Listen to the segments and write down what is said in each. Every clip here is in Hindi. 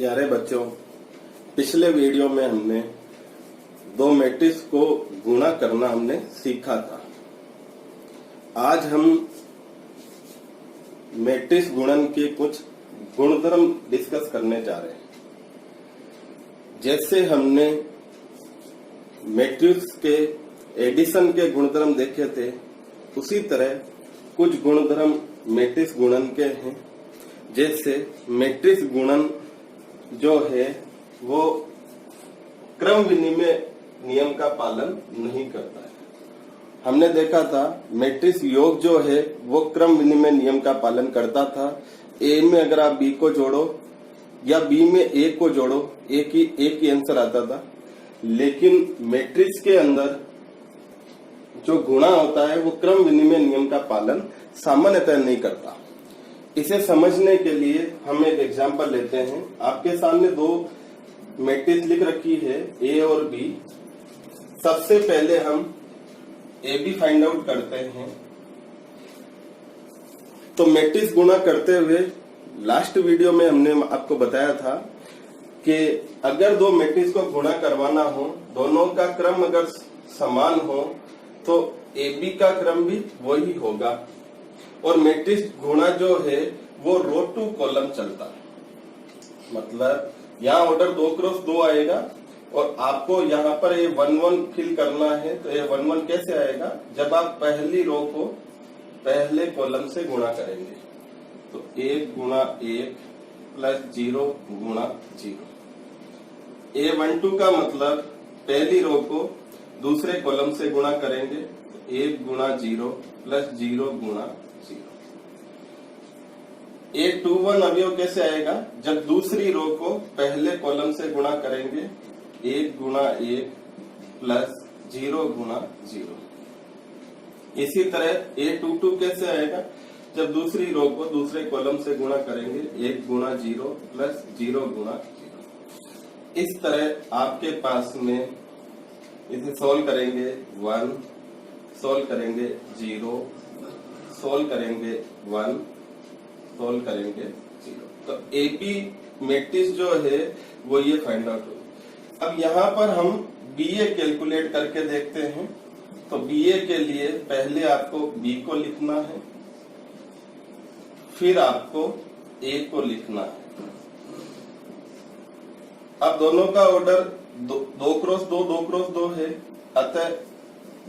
प्यारे बच्चों, पिछले वीडियो में हमने दो मैट्रिक्स को गुणा करना हमने सीखा था। आज हम मैट्रिक्स गुणन के कुछ गुणधर्म डिस्कस करने जा रहे हैं। जैसे हमने मैट्रिक्स के एडिशन के गुणधर्म देखे थे, उसी तरह कुछ गुणधर्म मैट्रिक्स गुणन के हैं। जैसे मैट्रिक्स गुणन जो है वो क्रम विनिमय नियम का पालन नहीं करता है। हमने देखा था मैट्रिक्स योग जो है वो क्रम विनिमय नियम का पालन करता था। ए में अगर आप बी को जोड़ो या बी में ए को जोड़ो, एक ही आंसर आता था। लेकिन मैट्रिक्स के अंदर जो गुणा होता है वो क्रम विनिमय नियम का पालन सामान्यतः नहीं करता। इसे समझने के लिए हम एक एग्जांपल लेते हैं। आपके सामने दो मैट्रिक्स लिख रखी है, ए और बी। सबसे पहले हम ए बी फाइंड आउट करते हैं। तो मैट्रिक्स गुणा करते हुए लास्ट वीडियो में हमने आपको बताया था कि अगर दो मैट्रिक्स को गुणा करवाना हो, दोनों का क्रम अगर समान हो तो ए बी का क्रम भी वही होगा। और मैट्रिक्स गुणा जो है वो रो टू कॉलम चलता है। मतलब यहाँ ऑर्डर 2x2 आएगा और आपको यहाँ पर ये 1-1 फिल करना है। तो ये 1-1 कैसे आएगा? जब आप पहली रो को पहले कॉलम से गुणा करेंगे। तो 1 गुणा 1 प्लस 0 गुणा 0। A12 का मतलब पहली रो को दूसरे कॉलम से गुणा करेंगे। 1 गुणा 0 प्लस 0 गुणा 0। A21 अवयव कैसे आएगा? जब दूसरी रो को पहले कॉलम से गुणा करेंगे। 1 गुणा 1 प्लस 0 गुणा 0। इसी तरह A22 कैसे आएगा? जब दूसरी रो को दूसरे कॉलम से गुणा करेंगे। 1 गुणा 0 प्लस 0 गुणा 0। इस तरह आपके पास में इसे सोल्व करेंगे 1, सोल्व करेंगे 0, सोल्व करेंगे 1, सोल्व करेंगे 0। तो ए बी मैट्रिक्स जो है वो ये फाइंड आउट होगा। अब यहाँ पर हम बी ए कैलकुलेट करके देखते हैं। तो बी ए के लिए पहले आपको बी को लिखना है, फिर आपको ए को लिखना है। अब दोनों का ऑर्डर 2x2 है, अतः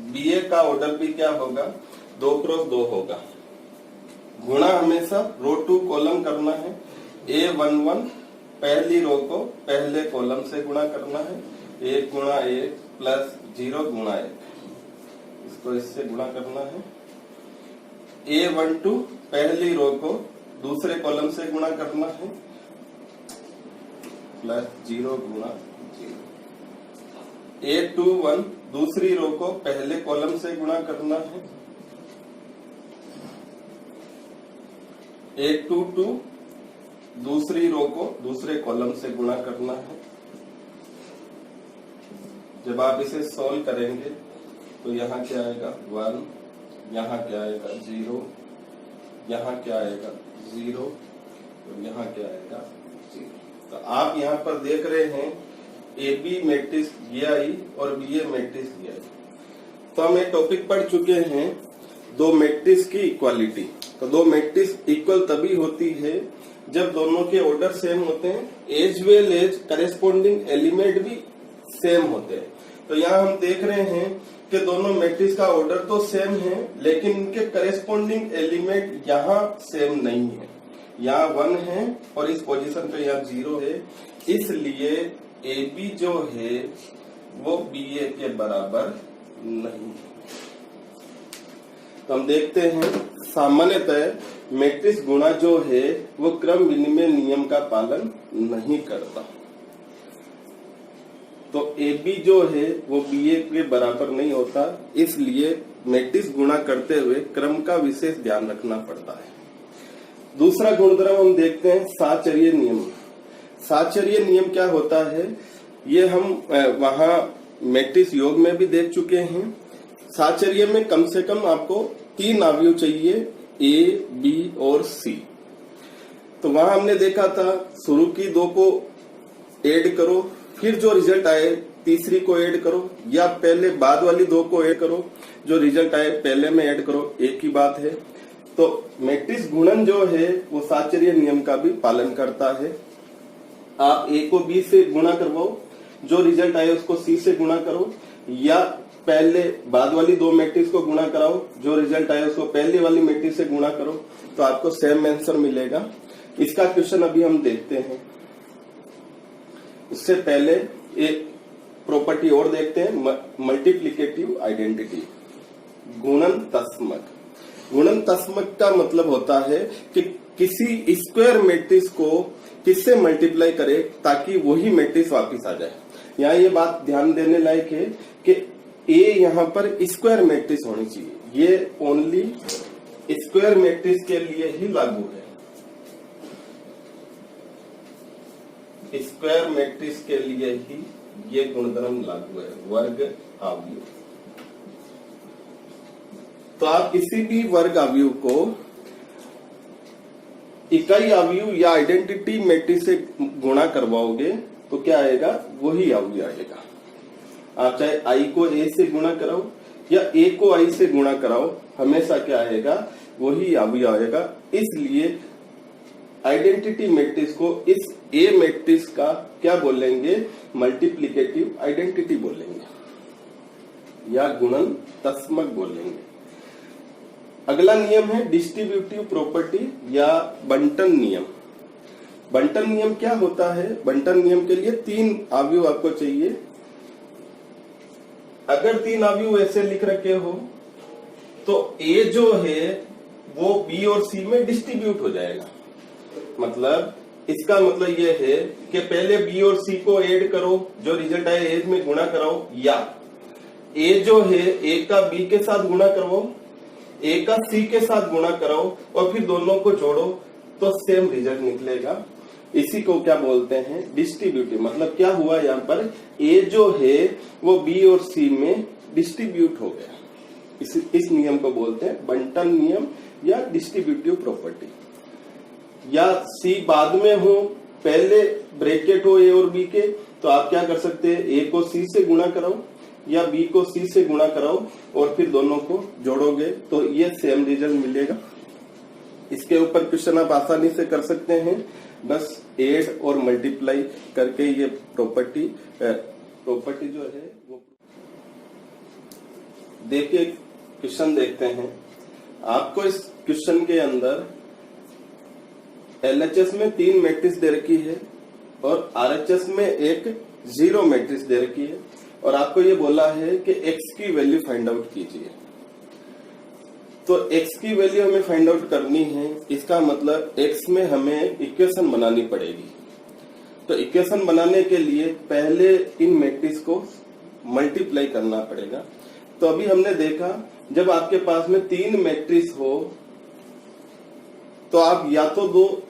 बी ए का ऑर्डर भी क्या होगा? 2x2 होगा। गुणा हमेशा रो टू कॉलम करना है। A11 पहली रो को पहले कॉलम से गुणा करना है। 1 गुणा 1 प्लस 0 गुणा 1, इसको इससे गुणा करना है। A12 पहली रो को दूसरे कॉलम से गुणा करना है, प्लस 0 गुणा 0। A21 दूसरी रो को पहले कॉलम से गुणा करना है। A22 दूसरी रो को दूसरे कॉलम से गुणा करना है। जब आप इसे सॉल्व करेंगे तो यहाँ क्या आएगा? 1, यहाँ क्या आएगा? 0, यहाँ क्या आएगा? 0, और यहाँ क्या आएगा? 0। तो आप यहाँ पर देख रहे हैं ए बी मैट्रिक्स ये आई और बी ए मैट्रिक्स ये आई। तो हम एक टॉपिक पढ़ चुके हैं, दो मैट्रिक्स की इक्वालिटी। तो दो मैट्रिक्स इक्वल तभी होती है जब दोनों के ऑर्डर सेम होते हैं, as well as corresponding element भी सेम होते हैं। तो यहाँ हम देख रहे हैं कि दोनों मैट्रिक्स का ऑर्डर तो सेम है, लेकिन इनके करेस्पॉन्डिंग एलिमेंट यहाँ सेम नहीं है। यहाँ 1 है और इस पोजीशन पे यहाँ 0 है। इसलिए ए बी जो है वो बी ए के बराबर नहीं है। तो हम देखते हैं सामान्यतः मैट्रिक्स गुणा जो है वो क्रम विनिमय नियम का पालन नहीं करता। तो ए बी जो है वो बी ए के बराबर नहीं होता। इसलिए मैट्रिक्स गुणा करते हुए क्रम का विशेष ध्यान रखना पड़ता है। दूसरा गुणधर्म हम देखते हैं साहचर्य नियम। साहचर्य नियम क्या होता है? ये हम वहां मैट्रिक्स योग में भी देख चुके हैं। साहचर्य में कम से कम आपको 3 अवयव चाहिए, ए, बी और सी। तो वहां हमने देखा था शुरू की दो को ऐड करो, फिर जो रिजल्ट आए तीसरी को ऐड करो, या पहले बाद वाली दो को ऐड करो, जो रिजल्ट आए पहले में ऐड करो, एक ही बात है। तो मैट्रिक्स गुणन जो है वो साहचर्य नियम का भी पालन करता है। आप ए को बी से गुणा करवाओ, जो रिजल्ट आए उसको सी से गुणा करो, या पहले बाद वाली दो मैट्रिक्स को गुणा कराओ, जो रिजल्ट आए उसको पहले वाली मैट्रिक्स से गुणा करो, तो आपको सेम आंसर मिलेगा। इसका क्वेश्चन अभी हम देखते हैं। उससे पहले एक प्रॉपर्टी और देखते हैं, मल्टीप्लिकेटिव आइडेंटिटी, गुणनत्मक। गुणनत्मक का मतलब होता है कि किसी स्क्वायर मैट्रिक्स को किससे मल्टीप्लाई करे ताकि वही मैट्रिक्स वापस आ जाए। यहाँ ये बात ध्यान देने लायक है कि ए यहाँ पर स्क्वायर मैट्रिक्स होनी चाहिए, ये ओनली स्क्वायर मैट्रिक्स के लिए ही लागू है। स्क्वायर मैट्रिक्स के लिए ही ये गुणधर्म लागू है, वर्ग अवयव। तो आप किसी भी वर्ग अवयव को इकाई अवयव या आइडेंटिटी मैट्रिक्स से गुणा करवाओगे तो क्या आएगा, वही अवयव आएगा। आप चाहे आई को ए से गुणा कराओ या ए को आई से गुणा कराओ, हमेशा क्या आएगा, वही अवयव आएगा। इसलिए आइडेंटिटी मैट्रिक्स को इस ए मैट्रिक्स का क्या बोलेंगे, मल्टीप्लिकेटिव आइडेंटिटी बोलेंगे या गुणनत्मक बोलेंगे। अगला नियम है डिस्ट्रीब्यूटिव प्रॉपर्टी या बंटन नियम। बंटन नियम क्या होता है, बंटन नियम के लिए तीन अवयव आपको चाहिए। अगर तीन अवयव ऐसे लिख रखे हो तो ए जो है वो बी और सी में डिस्ट्रीब्यूट हो जाएगा। मतलब इसका मतलब ये है कि पहले बी और सी को ऐड करो, जो रिजल्ट आए ए में गुणा कराओ, या ए जो है ए का बी के साथ गुणा करवाओ, ए का सी के साथ गुणा कराओ और फिर दोनों को जोड़ो तो सेम रिजल्ट निकलेगा। इसी को क्या बोलते हैं, डिस्ट्रीब्यूटिव। मतलब क्या हुआ, यहाँ पर ए जो है वो बी और सी में डिस्ट्रीब्यूट हो गया। इस नियम को बोलते हैं बंटन नियम या डिस्ट्रीब्यूटिव प्रॉपर्टी। या सी बाद में हो, पहले ब्रैकेट हो ए और बी के, तो आप क्या कर सकते हैं, ए को सी से गुणा कराओ या बी को सी से गुणा कराओ और फिर दोनों को जोड़ोगे तो ये सेम रिजल्ट मिलेगा। इसके ऊपर क्वेश्चन आप आसानी से कर सकते हैं, बस ऐड और मल्टीप्लाई करके ये प्रॉपर्टी जो है वो देखिए। क्वेश्चन देखते हैं। आपको इस क्वेश्चन के अंदर LHS में 3 मैट्रिक्स दे रखी है और RHS में एक 0 मैट्रिक्स दे रखी है और आपको ये बोला है कि x की वैल्यू फाइंड आउट कीजिए। तो x की वैल्यू हमें फाइंड आउट करनी है, इसका मतलब x में हमें इक्वेशन बनानी पड़ेगी। तो इक्वेशन बनाने के लिए पहले इन मैट्रिक्स को मल्टीप्लाई करना पड़ेगा। तो अभी हमने देखा जब आपके पास में 3 मैट्रिक्स हो तो आप या तो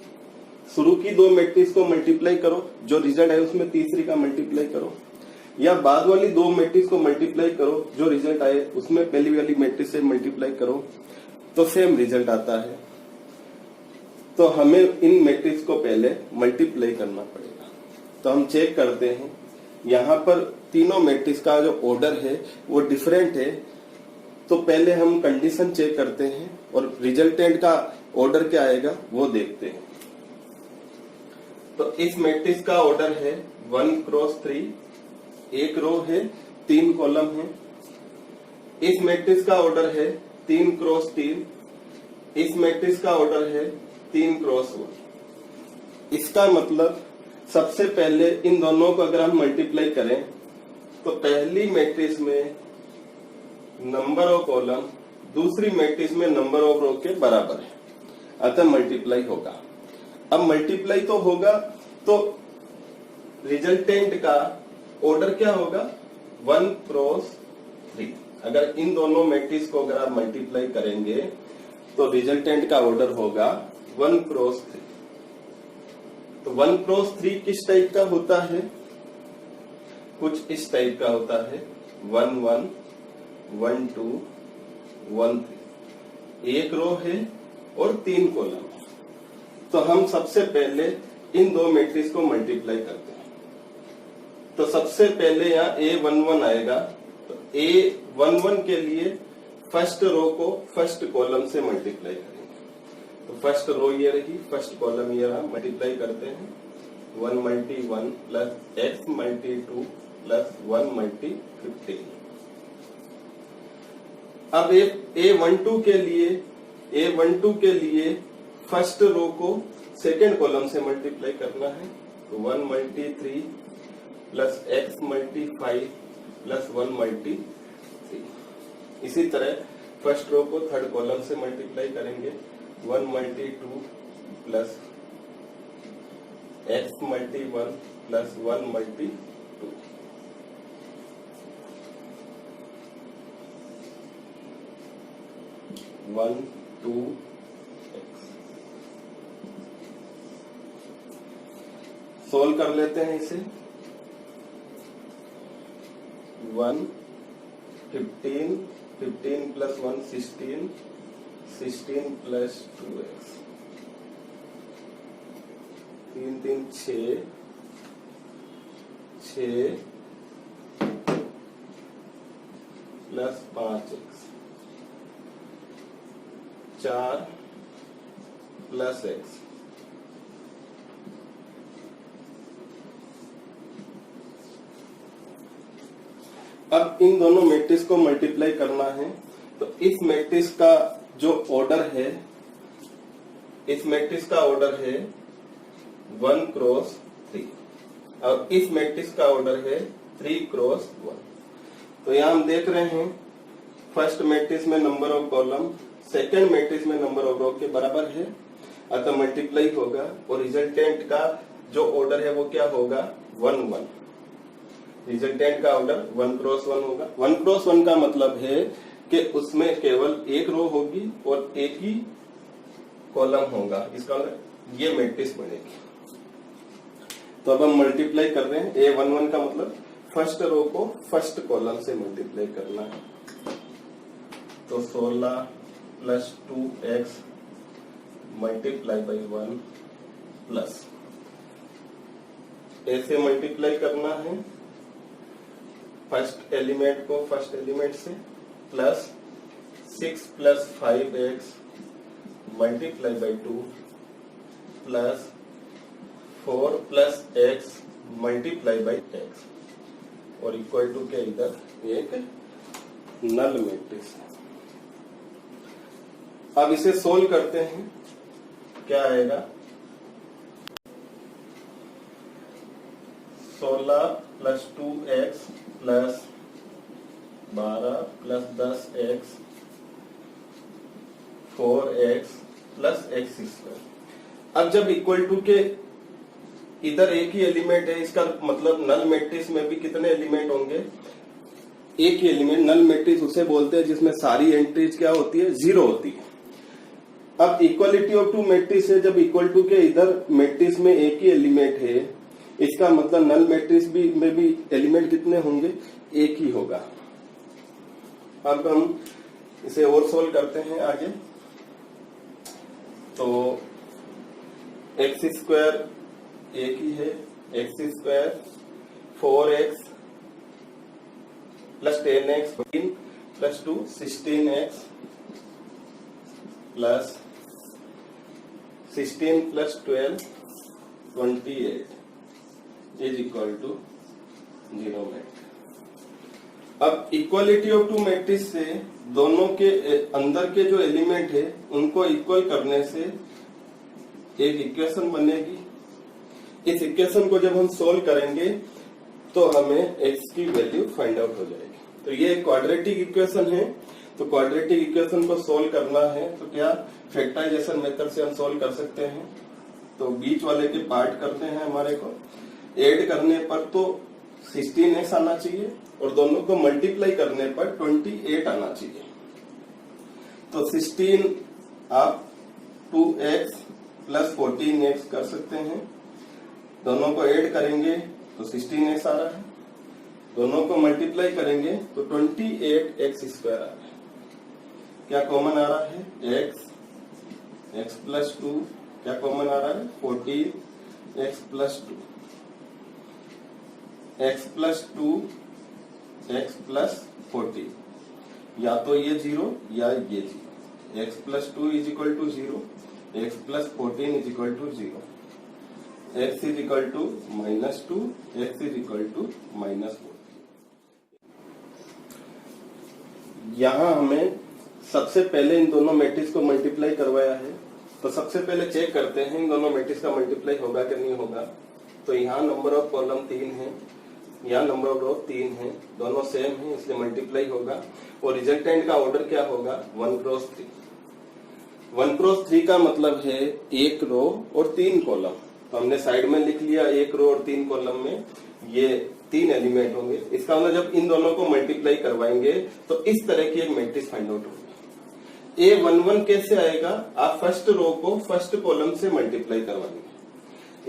शुरू की 2 मैट्रिक्स को मल्टीप्लाई करो, जो रिजल्ट है उसमें तीसरी का मल्टीप्लाई करो, या बाद वाली 2 मैट्रिक्स को मल्टीप्लाई करो, जो रिजल्ट आए उसमें पहली वाली मैट्रिक्स से मल्टीप्लाई करो, तो सेम रिजल्ट आता है। तो हमें इन मैट्रिक्स को पहले मल्टीप्लाई करना पड़ेगा। तो हम चेक करते हैं, यहाँ पर तीनों मैट्रिक्स का जो ऑर्डर है वो डिफरेंट है। तो पहले हम कंडीशन चेक करते हैं और रिजल्टेंट का ऑर्डर क्या आएगा वो देखते हैं। तो इस मैट्रिक्स का ऑर्डर है 1 क्रॉस 3, एक रो है 3 कॉलम है। इस मैट्रिक्स का ऑर्डर है 3 क्रॉस 3, इस मैट्रिक्स का ऑर्डर है 3 क्रॉस 1। इसका मतलब सबसे पहले इन दोनों को अगर हम मल्टीप्लाई करें तो पहली मैट्रिक्स में नंबर ऑफ कॉलम दूसरी मैट्रिक्स में नंबर ऑफ रो के बराबर है, अतः मल्टीप्लाई होगा। अब मल्टीप्लाई तो होगा तो रिजल्टेंट का ऑर्डर क्या होगा, 1 क्रॉस 3। अगर इन दोनों मैट्रिक्स को अगर आप मल्टीप्लाई करेंगे तो रिजल्टेंट का ऑर्डर होगा 1 क्रॉस 3। तो 1 क्रॉस 3 किस टाइप का होता है, कुछ इस टाइप का होता है, 1 1 1 2 1 3। एक रो है और 3 कॉलम है। तो हम सबसे पहले इन 2 मैट्रिक्स को मल्टीप्लाई करते हैं। तो सबसे पहले यहाँ A11 आएगा। तो A11 के लिए फर्स्ट रो को फर्स्ट कॉलम से मल्टीप्लाई करेंगे। तो फर्स्ट रो ये रही, फर्स्ट कॉलम ये रहा, मल्टीप्लाई करते हैं 1 multi 1 plus x multi 2 plus 1 multi 15। अब A12 के लिए फर्स्ट रो को सेकेंड कॉलम से मल्टीप्लाई करना है। तो 1 multi 3 plus x multi 5 plus 1 multi 3। इसी तरह फर्स्ट रो को थर्ड कॉलम से मल्टीप्लाई करेंगे 1 multi 2 plus x multi 1 plus 1 multi 2। One two x solve कर लेते हैं इसे। 1 15 15 plus 1 16 16 plus 2x 3 3 6 6 plus 5x 4 plus x। अब इन दोनों मैट्रिक्स को मल्टीप्लाई करना है। तो इस मैट्रिक्स का जो ऑर्डर है, इस मैट्रिक्स का ऑर्डर है 1 क्रॉस 3 और इस मैट्रिक्स का ऑर्डर है 3 क्रॉस 1। तो यहां हम देख रहे हैं फर्स्ट मैट्रिक्स में number of column second matrix में नंबर ऑफ रो के बराबर है, अतः मल्टीप्लाई होगा और रिजल्टेंट का जो ऑर्डर है वो क्या होगा 1 1। रिजल्टेंट का ऑर्डर 1 क्रॉस 1 होगा। 1 क्रॉस 1 का मतलब है कि उसमें केवल एक रो होगी और एक ही कॉलम होगा, इसका मतलब ये मैट्रिक्स बनेगी। तो अब हम मल्टीप्लाई कर रहे हैं। A11 का मतलब फर्स्ट रो को फर्स्ट कॉलम से मल्टीप्लाई करना है। तो 16 plus 2x multiply by 1 plus ऐसे मल्टीप्लाई करना है फर्स्ट एलिमेंट को फर्स्ट एलिमेंट से, plus 6 plus 5x multiply by 2 plus 4 plus x multiply by x और इक्वल टू के इधर एक नल मैट्रिक्स है। अब इसे सोल्व करते हैं, क्या आएगा 16 plus 2x plus 12 plus 10x 4x plus x square. अब जब इक्वल टू के इधर एक ही एलिमेंट है, इसका मतलब नल मैट्रिक्स में भी कितने एलिमेंट होंगे, एक ही एलिमेंट। नल मैट्रिक्स उसे बोलते हैं जिसमें सारी एंट्रीज क्या होती है, 0 होती है। अब इक्वालिटी ऑफ टू मैट्रिक्स है, जब इक्वल टू के इधर मैट्रिक्स में एक ही एलिमेंट है, इसका मतलब नल मैट्रिक्स में भी एलिमेंट कितने होंगे, एक ही होगा। अब हम इसे और सोल्व करते हैं आगे। तो एक्स स्क्वायर एक ही है, x square 4x plus 10x 14 plus 2 16x plus 16 plus 12 28 is equal to 0 matrix. अब इक्वालिटी ऑफ टू मैट्रिक्स से दोनों के अंदर के जो एलिमेंट है उनको इक्वल करने से एक इक्वेशन बनेगी। इस इक्वेशन को जब हम सोल्व करेंगे तो हमें x की वैल्यू फाइंड आउट हो जाएगी। तो ये क्वाड्रेटिक इक्वेशन है। तो क्वाड्रेटिक इक्वेशन को सोल्व करना है तो क्या फैक्टराइजेशन मेथड से हम सोल्व कर सकते हैं। तो बीच वाले के पार्ट करते हैं, हमारे को ऐड करने पर तो 16x आना चाहिए और दोनों को मल्टीप्लाई करने पर 28 आना चाहिए। तो 16 आप 2x प्लस 14x कर सकते हैं, दोनों को ऐड करेंगे तो 16x आ रहा है, दोनों को मल्टीप्लाई करेंगे तो 28x स्क्वायर आ रहा है। क्या कॉमन आ रहा है, x प्लस 2 क्या कॉमन आ रहा है, 14x plus 2 x plus 2 x plus 14, या तो ये 0 या ये 0। x plus 2 is equal to 0, x plus 14 is equal to 0, x is equal to -2, x is equal to -14। यहां हमें सबसे पहले इन दोनों मैट्रिक्स को मल्टीप्लाई करवाया है, तो सबसे पहले चेक करते हैं इन दोनों मैट्रिक्स का मल्टीप्लाई होगा कि नहीं होगा। तो यहाँ नंबर ऑफ कॉलम 3 है, यहाँ नंबर ऑफ रो 3 है, दोनों सेम है इसलिए मल्टीप्लाई होगा। और रिजल्टेंट का ऑर्डर क्या होगा, 1 क्रॉस 3। 1 क्रॉस 3 का मतलब है 1 रो और 3 कॉलम। तो हमने साइड में लिख लिया 1 रो और 3 कॉलम में ये 3 एलिमेंट होंगे। इसका मतलब जब इन दोनों को मल्टीप्लाई करवाएंगे तो इस तरह की एक मैट्रिक्स फाइंड आउट होगी। A11 कैसे आएगा, आप फर्स्ट रो को फर्स्ट कॉलम से मल्टीप्लाई करवाएंगे।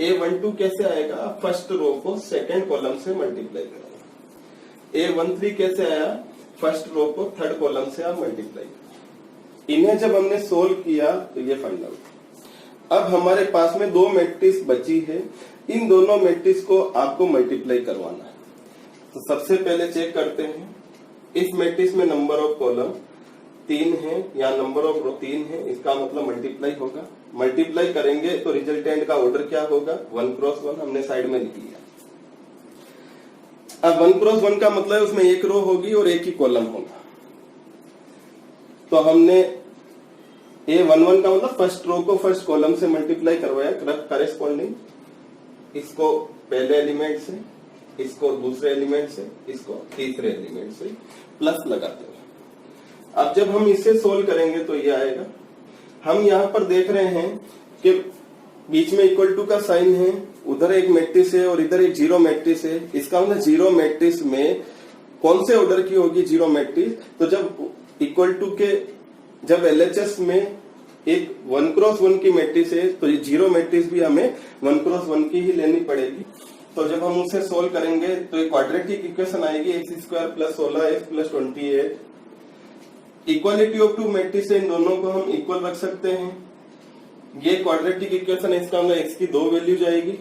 A12 कैसे आएगा, आप फर्स्ट रो को सेकंड कॉलम से मल्टीप्लाई करेंगे। A13 कैसे आया, फर्स्ट रो को थर्ड कॉलम से आप मल्टीप्लाई करेंगे। इन्हें जब हमने सोल्व किया तो ये फाइंड आउट। अब हमारे पास में 2 मैट्रिक्स बची है, इन दोनों मैट्रिक्स को आपको मल्टीप्लाई करवाना है। तो सबसे पहले चेक करते हैं, इस मैट्रिक्स में नंबर ऑफ कॉलम 3 है या नंबर ऑफ रो 3 है, इसका मतलब मल्टीप्लाई होगा। मल्टीप्लाई करेंगे तो रिजल्टेंट का ऑर्डर क्या होगा, 1 क्रॉस 1, हमने साइड में लिख लिया। अब 1 क्रॉस 1 का मतलब उसमें 1 रो होगी और 1 ही कॉलम होगा। तो हमने A11 का मतलब फर्स्ट रो को फर्स्ट कॉलम से मल्टीप्लाई करवाया करेस्पॉन्डिंग, इसको पहले एलिमेंट से, इसको दूसरे एलिमेंट से, इसको तीसरे एलिमेंट से प्लस लगाते हैं। अब जब हम इसे सोल्व करेंगे तो ये आएगा। हम यहाँ पर देख रहे हैं कि बीच में इक्वल टू का साइन है, उधर एक मैट्रिक्स है और इधर एक जीरो मैट्रिक्स है। इसका मतलब जीरो मैट्रिक्स में कौन से ऑर्डर की होगी जीरो मैट्रिक्स, तो जब इक्वल टू के जब LHS में एक 1 क्रॉस 1 की मैट्रिक्स है तो ये जीरो मैट्रिक्स भी हमें 1 क्रॉस 1 की ही लेनी पड़ेगी। तो जब हम उसे सोल्व करेंगे तो एक क्वाड्रेटिक इक्वेशन आएगी, x² plus 16x plus 28। Equality of two matrix है, इन दोनों को हम इक्वल रख सकते हैं। ये क्वाड्रेटिक इक्वेशन है, इसका मतलब x की 2 वैल्यू जाएगी।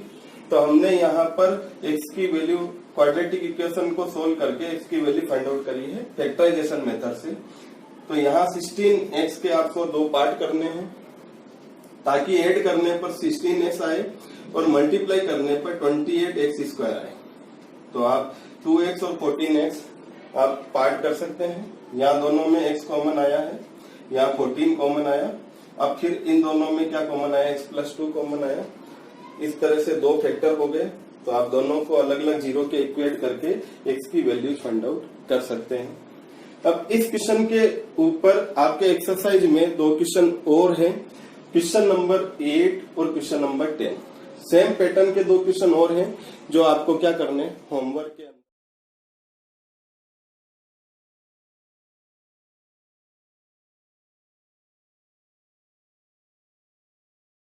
तो हमने यहाँ पर x की वैल्यू क्वाड्रेटिक इक्वेशन को सोल्व करके x की वैल्यू फाइंड आउट करी है फैक्टराइजेशन मेथड से। तो यहाँ 16x के आपको 2 पार्ट करने हैं ताकि ऐड करने पर 16x आए और मल्टीप्लाई करने पर 28x² आए। तो आप 2x और 14x आप पार्ट कर सकते हैं। यहाँ दोनों में x कॉमन आया है, यहाँ 14 कॉमन आया। अब फिर इन दोनों में क्या कॉमन आया, x प्लस 2 कॉमन आया। इस तरह से 2 फैक्टर हो गए। तो आप दोनों को अलग अलग जीरो के इक्वेट करके x की वैल्यू फाइंड आउट कर सकते हैं। अब इस क्वेश्चन के ऊपर आपके एक्सरसाइज में 2 क्वेश्चन और हैं, क्वेश्चन नंबर 8 और क्वेश्चन नंबर 10। सेम पैटर्न के 2 क्वेश्चन और हैं जो आपको क्या करने होमवर्क के